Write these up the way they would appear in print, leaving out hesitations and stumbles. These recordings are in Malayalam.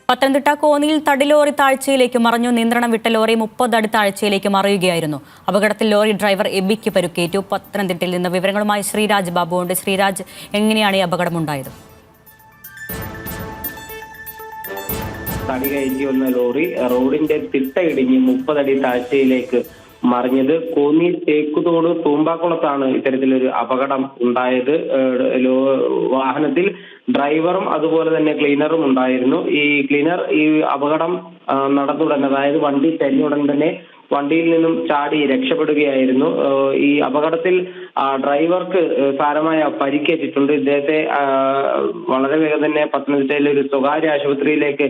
പത്തനംതിട്ട കോന്നിയിൽ തടിലോറി താഴ്ചയിലേക്ക് മറിഞ്ഞു. നിയന്ത്രണം വിട്ട ലോറി 30 അടി താഴ്ചയിലേക്ക് മറിയുകയായിരുന്നു. അപകടത്തിൽ ലോറി ഡ്രൈവർ എബിക്ക് പരുക്കേറ്റു. പത്തനംതിട്ടയിൽ നിന്ന് വിവരങ്ങളുമായി ശ്രീരാജ് ബാബു ഉണ്ട്. ശ്രീരാജ്, എങ്ങനെയാണ് ഈ അപകടമുണ്ടായത്? തടി കയറ്റി വന്ന ലോറി റോഡിന്റെ തിട്ട ഇടിഞ്ഞ് 30 അടി താഴ്ചയിലേക്ക് മറിഞ്ഞത്. കോന്നി തേക്കുതോട് തൂമ്പാക്കുളത്താണ് ഇത്തരത്തിലൊരു അപകടം ഉണ്ടായത്. വാഹനത്തിൽ ഡ്രൈവറും അതുപോലെ തന്നെ ക്ലീനറും ഉണ്ടായിരുന്നു. ഈ ക്ലീനർ ഈ അപകടം നടന്നുടൻ, അതായത് വണ്ടി ചരിഞ്ഞുടൻ തന്നെ വണ്ടിയിൽ നിന്നും ചാടി രക്ഷപ്പെടുകയായിരുന്നു. ഈ അപകടത്തിൽ ഡ്രൈവർക്ക് സാരമായ പരിക്കേറ്റിട്ടുണ്ട്. ഇദ്ദേഹത്തെ വളരെ വേഗം തന്നെ പത്തനംതിട്ടയിലെ ഒരു സ്വകാര്യ ആശുപത്രിയിലേക്ക്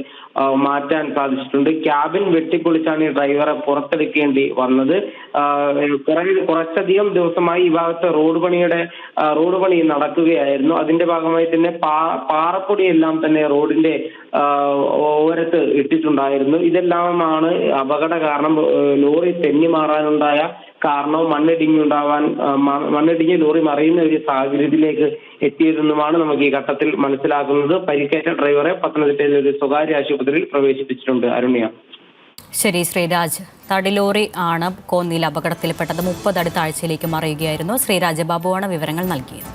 മാറ്റാൻ സാധിച്ചിട്ടുണ്ട്. ക്യാബിൻ വെട്ടിപ്പൊളിച്ചാണ് ഈ ഡ്രൈവറെ പുറത്തെടുക്കേണ്ടി വന്നത്. കുറച്ചധികം ദിവസമായി ഈ ഭാഗത്ത് റോഡ് പണി നടക്കുകയായിരുന്നു. അതിന്റെ ഭാഗമായി തന്നെ പാറപ്പൊടിയെല്ലാം തന്നെ റോഡിന്റെ ഓരത്ത് ഇട്ടിട്ടുണ്ടായിരുന്നു. ഇതെല്ലാമാണ് അപകട കാരണം. ലോറി തെന്നി മാറാനുണ്ടായ കാരണവും മണ്ണിടിഞ്ഞ് ലോറി മറിയുന്ന ഒരു സാഹചര്യത്തിലേക്ക് എത്തിയതെന്നുമാണ് നമുക്ക് ഈ ഘട്ടത്തിൽ മനസ്സിലാക്കുന്നത്. പരിക്കേറ്റ ഡ്രൈവറെ പത്തനംതിട്ടയിലെ ഒരു സ്വകാര്യ ആശുപത്രിയിൽ പ്രവേശിപ്പിച്ചിട്ടുണ്ട്. അരുണ്യ. ശരി ശ്രീരാജ്, തടിലോറി ആണ് കോന്നിയിൽ അപകടത്തിൽപ്പെട്ടത്. 30 അടി താഴ്ചയിലേക്ക് മറിയുകയായിരുന്നു. ശ്രീരാജ് ബാബുവാണ് വിവരങ്ങൾ നൽകിയത്.